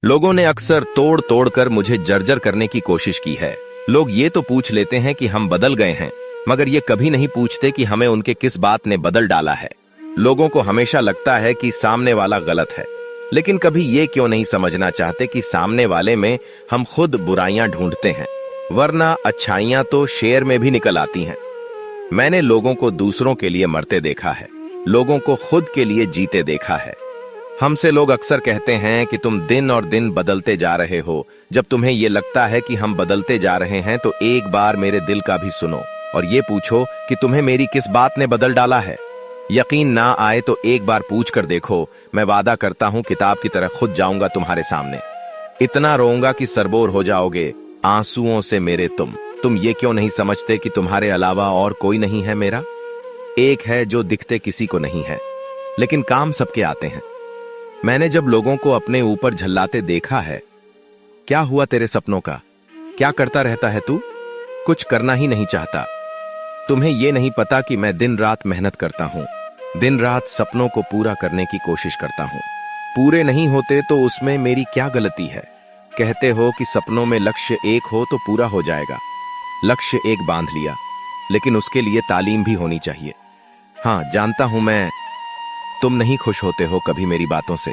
लोगों ने अक्सर तोड़ तोड़ कर मुझे जर्जर करने की कोशिश की है। लोग ये तो पूछ लेते हैं कि हम बदल गए हैं, मगर ये कभी नहीं पूछते कि हमें उनके किस बात ने बदल डाला है। लोगों को हमेशा लगता है कि सामने वाला गलत है, लेकिन कभी ये क्यों नहीं समझना चाहते कि सामने वाले में हम खुद बुराइयां ढूंढते हैं, वरना अच्छाइयां तो शेर में भी निकल आती हैं। मैंने लोगों को दूसरों के लिए मरते देखा है, लोगों को खुद के लिए जीते देखा है। हमसे लोग अक्सर कहते हैं कि तुम दिन और दिन बदलते जा रहे हो। जब तुम्हें ये लगता है कि हम बदलते जा रहे हैं तो एक बार मेरे दिल का भी सुनो और ये पूछो कि तुम्हें मेरी किस बात ने बदल डाला है। यकीन ना आए तो एक बार पूछ कर देखो। मैं वादा करता हूं किताब की तरह खुद जाऊंगा तुम्हारे सामने। इतना रोऊंगा कि सरबोर हो जाओगे आंसुओं से मेरे तुम ये क्यों नहीं समझते कि तुम्हारे अलावा और कोई नहीं है मेरा। एक है जो दिखते किसी को नहीं है, लेकिन काम सबके आते हैं। मैंने जब लोगों को अपने ऊपर झल्लाते देखा है, क्या हुआ तेरे सपनों का, क्या करता रहता है तू, कुछ करना ही नहीं चाहता। तुम्हें यह नहीं पता कि मैं दिन रात मेहनत करता हूं, दिन रात सपनों को पूरा करने की कोशिश करता हूं। पूरे नहीं होते तो उसमें मेरी क्या गलती है। कहते हो कि सपनों में लक्ष्य एक हो तो पूरा हो जाएगा। लक्ष्य एक बांध लिया, लेकिन उसके लिए तालीम भी होनी चाहिए। हाँ, जानता हूं मैं, तुम नहीं खुश होते हो कभी मेरी बातों से।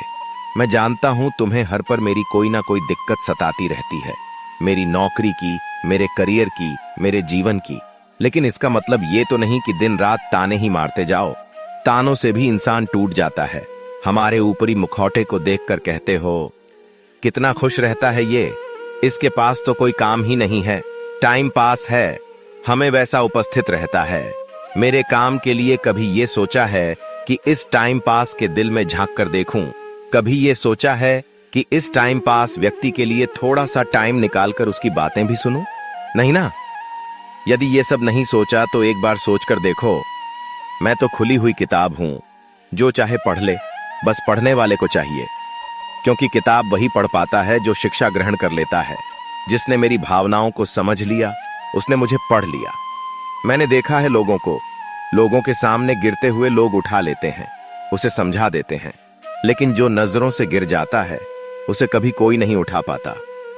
मैं जानता हूं तुम्हें हर पर मेरी कोई ना कोई दिक्कत सताती रहती है, मेरी नौकरी की, मेरे करियर की, मेरे जीवन की। लेकिन इसका मतलब ये तो नहीं कि दिन रात ताने ही मारते जाओ। तानों से भी इंसान टूट जाता है। हमारे ऊपरी मुखौटे को देखकर कहते हो कितना खुश रहता है ये, इसके पास तो कोई काम ही नहीं है, टाइम पास है। हमें वैसा उपस्थित रहता है। मेरे काम के लिए कभी ये सोचा है कि इस टाइम पास के दिल में झांक कर देखूं? कभी ये सोचा है कि इस टाइम पास व्यक्ति के लिए थोड़ा सा टाइम निकालकर उसकी बातें भी सुनूं? नहीं ना। यदि ये सब नहीं सोचा तो एक बार सोच कर देखो। मैं तो खुली हुई किताब हूं, जो चाहे पढ़ ले, बस पढ़ने वाले को चाहिए। क्योंकि किताब वही पढ़ पाता है जो शिक्षा ग्रहण कर लेता है। जिसने मेरी भावनाओं को समझ लिया, उसने मुझे पढ़ लिया। मैंने देखा है लोगों के सामने गिरते हुए लोग उठा लेते हैं, उसे समझा देते हैं, लेकिन जो नजरों से गिर जाता है उसे कभी कोई नहीं उठा पाता,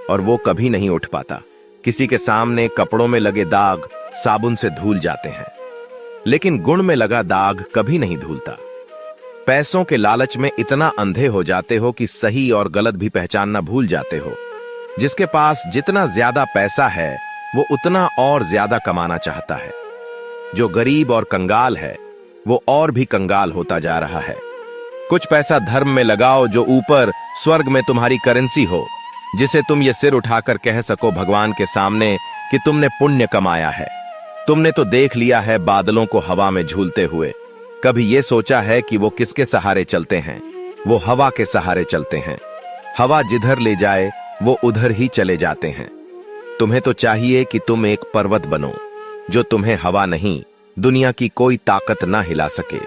और वो कभी नहीं उठ पाता। किसी के सामने कपड़ों में लगे दाग साबुन से धुल जाते हैं, लेकिन गुण में लगा दाग कभी नहीं धुलता। पैसों के लालच में इतना अंधे हो जाते हो कि सही और गलत भी पहचानना भूल जाते हो। जिसके पास जितना ज्यादा पैसा है वो उतना और ज्यादा कमाना चाहता है। जो गरीब और कंगाल है वो और भी कंगाल होता जा रहा है। कुछ पैसा धर्म में लगाओ जो ऊपर स्वर्ग में तुम्हारी करेंसी हो, जिसे तुम ये सिर उठाकर कह सको भगवान के सामने कि तुमने पुण्य कमाया है। तुमने तो देख लिया है बादलों को हवा में झूलते हुए। कभी ये सोचा है कि वो किसके सहारे चलते हैं? वो हवा के सहारे चलते हैं। हवा जिधर ले जाए वो उधर ही चले जाते हैं। तुम्हें तो चाहिए कि तुम एक पर्वत बनो, जो तुम्हें हवा नहीं, दुनिया की कोई ताकत ना हिला सके।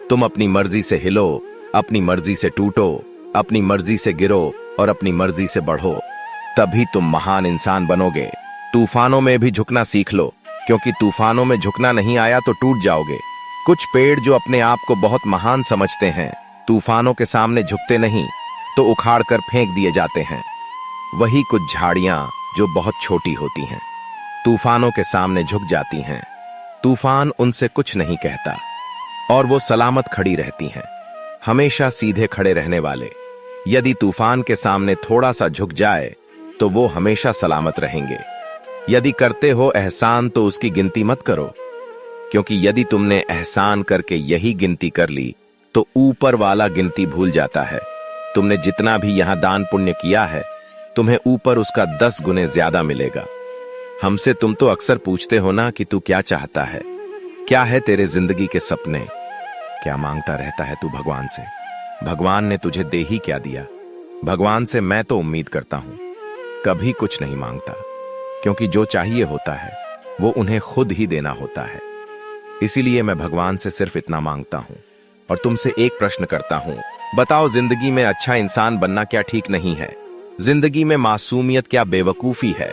तुम अपनी मर्जी से हिलो, अपनी मर्जी से टूटो, अपनी मर्जी से गिरो और अपनी मर्जी से बढ़ो। तभी तुम महान इंसान बनोगे। तूफानों में भी झुकना सीख लो, क्योंकि तूफानों में झुकना नहीं आया तो टूट जाओगे। कुछ पेड़ जो अपने आप को बहुत महान समझते हैं, तूफानों के सामने झुकते नहीं तो उखाड़ कर फेंक दिए जाते हैं। वही कुछ झाड़ियां जो बहुत छोटी होती हैं, तूफानों के सामने झुक जाती हैं। तूफान उनसे कुछ नहीं कहता और वो सलामत खड़ी रहती हैं, हमेशा सीधे खड़े रहने वाले। यदि तूफान के सामने थोड़ा सा झुक जाए तो वो हमेशा सलामत रहेंगे। यदि करते हो एहसान तो उसकी गिनती मत करो, क्योंकि यदि तुमने एहसान करके यही गिनती कर ली तो ऊपर वाला गिनती भूल जाता है। तुमने जितना भी यहां दान पुण्य किया है, तुम्हें ऊपर उसका 10 गुने ज्यादा मिलेगा। हमसे तुम तो अक्सर पूछते हो ना कि तू क्या चाहता है, क्या है तेरे जिंदगी के सपने, क्या मांगता रहता है तू भगवान से। भगवान ने तुझे दे ही क्या दिया। भगवान से मैं तो उम्मीद करता हूं कभी कुछ नहीं मांगता, क्योंकि जो चाहिए होता है वो उन्हें खुद ही देना होता है। इसीलिए मैं भगवान से सिर्फ इतना मांगता हूं और तुमसे एक प्रश्न करता हूं, बताओ जिंदगी में अच्छा इंसान बनना क्या ठीक नहीं है? जिंदगी में मासूमियत क्या बेवकूफी है?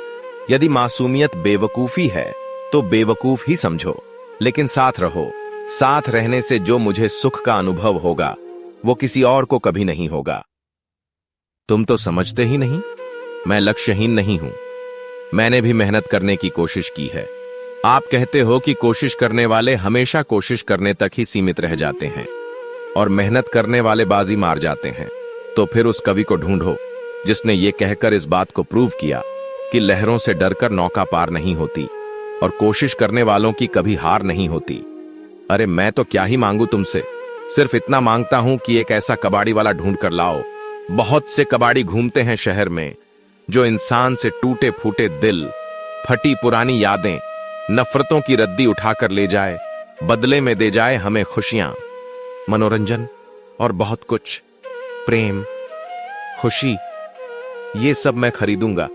यदि मासूमियत बेवकूफी है तो बेवकूफ ही समझो, लेकिन साथ रहो। साथ रहने से जो मुझे सुख का अनुभव होगा वो किसी और को कभी नहीं होगा। तुम तो समझते ही नहीं, मैं लक्ष्यहीन नहीं हूं। मैंने भी मेहनत करने की कोशिश की है। आप कहते हो कि कोशिश करने वाले हमेशा कोशिश करने तक ही सीमित रह जाते हैं और मेहनत करने वाले बाजी मार जाते हैं। तो फिर उस कवि को ढूंढो जिसने ये कहकर इस बात को प्रूव किया कि लहरों से डरकर नौका पार नहीं होती और कोशिश करने वालों की कभी हार नहीं होती। अरे मैं तो क्या ही मांगू तुमसे, सिर्फ इतना मांगता हूं कि एक ऐसा कबाड़ी वाला ढूंढ कर लाओ। बहुत से कबाड़ी घूमते हैं शहर में जो इंसान से टूटे फूटे दिल, फटी पुरानी यादें, नफरतों की रद्दी उठाकर ले जाए, बदले में दे जाए हमें खुशियां, मनोरंजन और बहुत कुछ, प्रेम, खुशी। ये सब मैं खरीदूंगा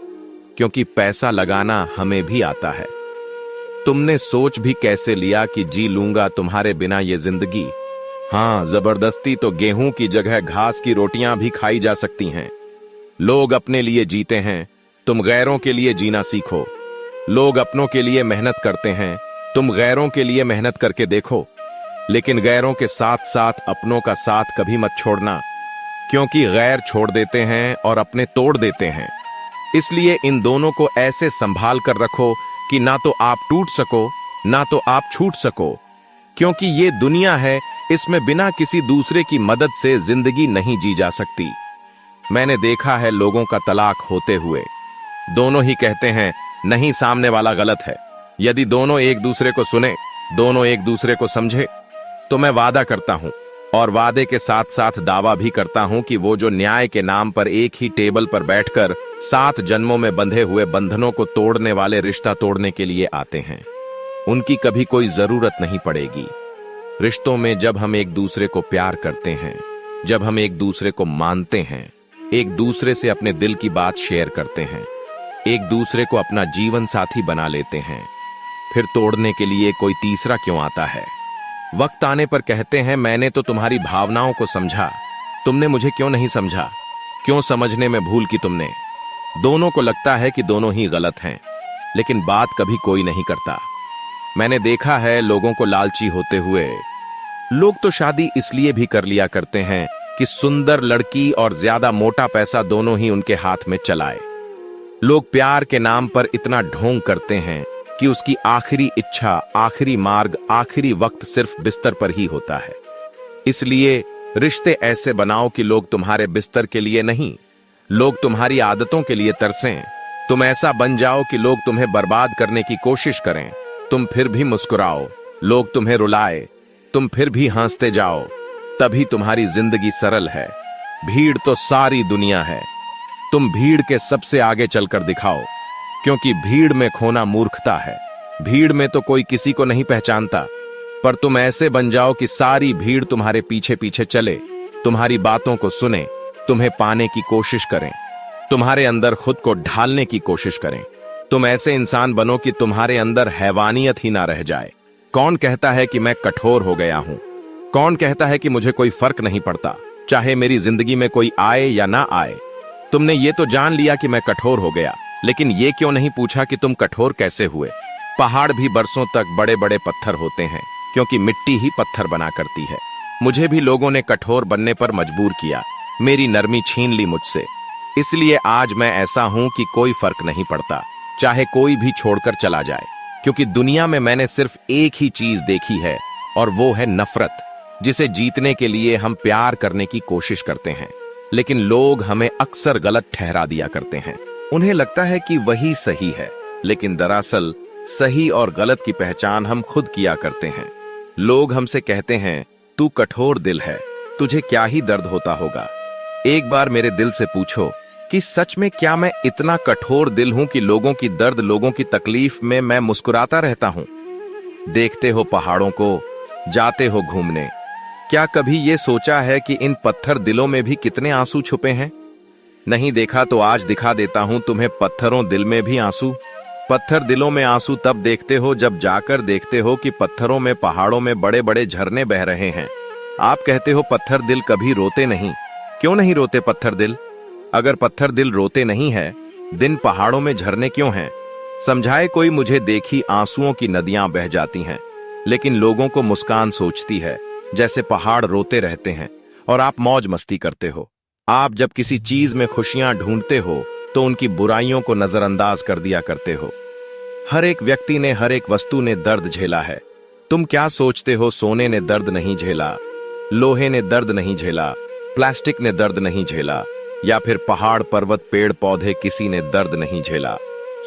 क्योंकि पैसा लगाना हमें भी आता है। तुमने सोच भी कैसे लिया कि जी लूंगा तुम्हारे बिना ये जिंदगी? हां, जबरदस्ती तो गेहूं की जगह घास की रोटियां भी खाई जा सकती हैं। लोग अपने लिए जीते हैं, तुम गैरों के लिए जीना सीखो। लोग अपनों के लिए मेहनत करते हैं, तुम गैरों के लिए मेहनत करके देखो। लेकिन गैरों के साथ साथ अपनों का साथ कभी मत छोड़ना, क्योंकि गैर छोड़ देते हैं और अपने तोड़ देते हैं। इसलिए इन दोनों को ऐसे संभाल कर रखो कि ना तो आप टूट सको ना तो आप छूट सको, क्योंकि ये दुनिया है, इसमें बिना किसी दूसरे की मदद से जिंदगी नहीं जी जा सकती। मैंने देखा है लोगों का तलाक होते हुए, दोनों ही कहते हैं नहीं, सामने वाला गलत है। यदि दोनों एक दूसरे को सुने, दोनों एक दूसरे को समझे, तो मैं वादा करता हूं और वादे के साथ साथ दावा भी करता हूं कि वो जो न्याय के नाम पर एक ही टेबल पर बैठकर 7 जन्मों में बंधे हुए बंधनों को तोड़ने वाले रिश्ता तोड़ने के लिए आते हैं, उनकी कभी कोई जरूरत नहीं पड़ेगी। रिश्तों में जब हम एक दूसरे को प्यार करते हैं, जब हम एक दूसरे को मानते हैं, एक दूसरे से अपने दिल की बात शेयर करते हैं, एक दूसरे को अपना जीवन साथी बना लेते हैं, फिर तोड़ने के लिए कोई तीसरा क्यों आता है? वक्त आने पर कहते हैं मैंने तो तुम्हारी भावनाओं को समझा, तुमने मुझे क्यों नहीं समझा? क्यों समझने में भूल की तुमने? दोनों को लगता है कि दोनों ही गलत हैं, लेकिन बात कभी कोई नहीं करता। मैंने देखा है लोगों को लालची होते हुए। लोग तो शादी इसलिए भी कर लिया करते हैं कि सुंदर लड़की और ज्यादा मोटा पैसा दोनों ही उनके हाथ में चलाए। लोग प्यार के नाम पर इतना ढोंग करते हैं कि उसकी आखिरी इच्छा, आखिरी मार्ग, आखिरी वक्त सिर्फ बिस्तर पर ही होता है। इसलिए रिश्ते ऐसे बनाओ कि लोग तुम्हारे बिस्तर के लिए नहीं, लोग तुम्हारी आदतों के लिए तरसें। तुम ऐसा बन जाओ कि लोग तुम्हें बर्बाद करने की कोशिश करें, तुम फिर भी मुस्कुराओ। लोग तुम्हें रुलाए, तुम फिर भी हंसते जाओ। तभी तुम्हारी जिंदगी सरल है। भीड़ तो सारी दुनिया है, तुम भीड़ के सबसे आगे चलकर दिखाओ, क्योंकि भीड़ में खोना मूर्खता है। भीड़ में तो कोई किसी को नहीं पहचानता, पर तुम ऐसे बन जाओ कि सारी भीड़ तुम्हारे पीछे पीछे चले, तुम्हारी बातों को सुने, तुम्हें पाने की कोशिश करें, तुम्हारे अंदर खुद को ढालने की कोशिश करें। तुम ऐसे इंसान बनो कि तुम्हारे अंदर हैवानियत ही ना रह जाए। कौन कहता है कि मैं कठोर हो गया हूं? कौन कहता है कि मुझे कोई फर्क नहीं पड़ता, चाहे मेरी जिंदगी में कोई आए या ना आए? तुमने ये तो जान लिया कि मैं कठोर हो गया, लेकिन ये क्यों नहीं पूछा कि तुम कठोर कैसे हुए? पहाड़ भी बरसों तक बड़े बड़े पत्थर होते हैं, क्योंकि मिट्टी ही पत्थर बना करती है। मुझे भी लोगों ने कठोर बनने पर मजबूर किया, मेरी नरमी छीन ली मुझसे। इसलिए आज मैं ऐसा हूं कि कोई फर्क नहीं पड़ता, चाहे कोई भी छोड़कर चला जाए, क्योंकि दुनिया में मैंने सिर्फ एक ही चीज देखी है, और वो है नफरत, जिसे जीतने के लिए हम प्यार करने की कोशिश करते हैं, लेकिन लोग हमें अक्सर गलत ठहरा दिया करते हैं। उन्हें लगता है कि वही सही है, लेकिन दरअसल सही और गलत की पहचान हम खुद किया करते हैं। लोग हमसे कहते हैं तू कठोर दिल है, तुझे क्या ही दर्द होता होगा। एक बार मेरे दिल से पूछो कि सच में क्या मैं इतना कठोर दिल हूं कि लोगों की दर्द, लोगों की तकलीफ में मैं मुस्कुराता रहता हूं? देखते हो पहाड़ों को, जाते हो घूमने, क्या कभी ये सोचा है कि इन पत्थर दिलों में भी कितने आंसू छुपे हैं? नहीं देखा तो आज दिखा देता हूं तुम्हें पत्थरों दिल में भी आंसू। पत्थर दिलों में आंसू तब देखते हो जब जाकर देखते हो कि पत्थरों में, पहाड़ों में बड़े बड़े झरने बह रहे हैं। आप कहते हो पत्थर दिल कभी रोते नहीं। क्यों नहीं रोते पत्थर दिल? अगर पत्थर दिल रोते नहीं है, दिन पहाड़ों में झरने क्यों हैं? समझाए कोई मुझे, देखी आंसुओं की नदियां बह जाती हैं, लेकिन लोगों को मुस्कान सोचती है, जैसे पहाड़ रोते रहते हैं और आप मौज मस्ती करते हो। आप जब किसी चीज में खुशियां ढूंढते हो तो उनकी बुराइयों को नजरअंदाज कर दिया करते हो। हर एक व्यक्ति ने, हर एक वस्तु ने दर्द झेला है। तुम क्या सोचते हो सोने ने दर्द नहीं झेला, लोहे ने दर्द नहीं झेला, प्लास्टिक ने दर्द नहीं झेला, या फिर पहाड़ पर्वत पेड़ पौधे किसी ने दर्द नहीं झेला?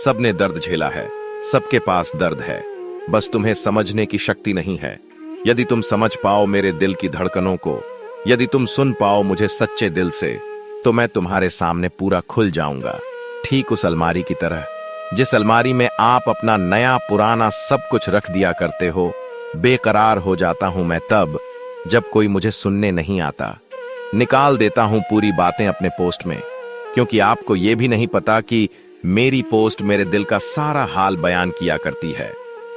सबने दर्द झेला है, सबके पास दर्द है, बस तुम्हें समझने की शक्ति नहीं है। यदि तुम समझ पाओ मेरे दिल की धड़कनों को, यदि तुम सुन पाओ मुझे सच्चे दिल से, तो मैं तुम्हारे सामने पूरा खुल जाऊंगा, ठीक उस अलमारी की तरह जिस अलमारी में आप अपना नया पुराना सब कुछ रख दिया करते हो। बेकरार हो जाता हूं मैं तब जब कोई मुझे सुनने नहीं आता। निकाल देता हूं पूरी बातें अपने पोस्ट में, क्योंकि आपको यह भी नहीं पता कि मेरी पोस्ट मेरे दिल का सारा हाल बयान किया करती है।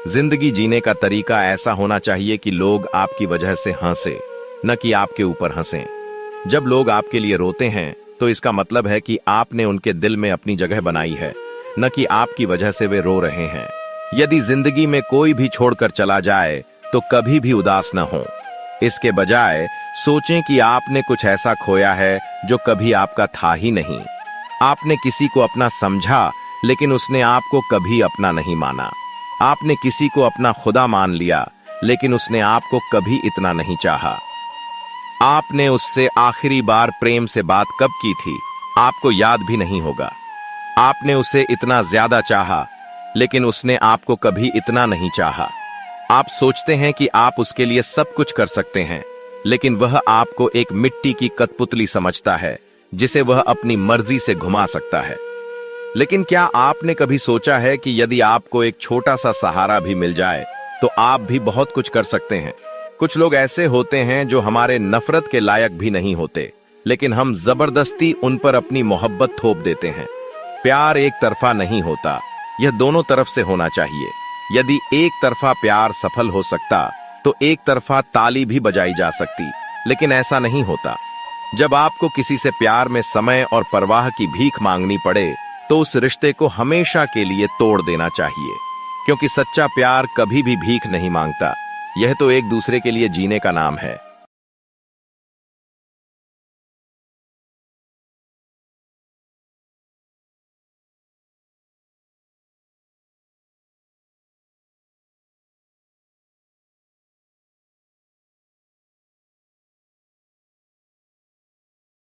जिंदगी जीने का तरीका ऐसा होना चाहिए कि लोग आपकी वजह से हंसे, न कि आपके ऊपर हंसें। जब लोग आपके लिए रोते हैं तो इसका मतलब है कि आपने उनके दिल में अपनी जगह बनाई है, न कि आपकी वजह से वे रो रहे हैं। यदि जिंदगी में कोई भी छोड़कर चला जाए तो कभी भी उदास न हो। इसके बजाय सोचें कि आपने कुछ ऐसा खोया है जो कभी आपका था ही नहीं। आपने किसी को अपना समझा, लेकिन उसने आपको कभी अपना नहीं माना। आपने किसी को अपना खुदा मान लिया, लेकिन उसने आपको कभी इतना नहीं चाहा। आपने उससे आखिरी बार प्रेम से बात कब की थी, आपको याद भी नहीं होगा। आपने उसे इतना ज्यादा चाहा, लेकिन उसने आपको कभी इतना नहीं चाहा। आप सोचते हैं कि आप उसके लिए सब कुछ कर सकते हैं, लेकिन वह आपको एक मिट्टी की कठपुतली समझता है जिसे वह अपनी मर्जी से घुमा सकता है। लेकिन क्या आपने कभी सोचा है कि यदि आपको एक छोटा सा सहारा भी मिल जाए तो आप भी बहुत कुछ कर सकते हैं? कुछ लोग ऐसे होते हैं जो हमारे नफरत के लायक भी नहीं होते, लेकिन हम जबरदस्ती उन पर अपनी मोहब्बत थोप देते हैं। प्यार एक तरफा नहीं होता, यह दोनों तरफ से होना चाहिए। यदि एक तरफा प्यार सफल हो सकता तो एक तरफा ताली भी बजाई जा सकती, लेकिन ऐसा नहीं होता। जब आपको किसी से प्यार में समय और परवाह की भीख मांगनी पड़े तो उस रिश्ते को हमेशा के लिए तोड़ देना चाहिए, क्योंकि सच्चा प्यार कभी भी भीख नहीं मांगता। यह तो एक दूसरे के लिए जीने का नाम है।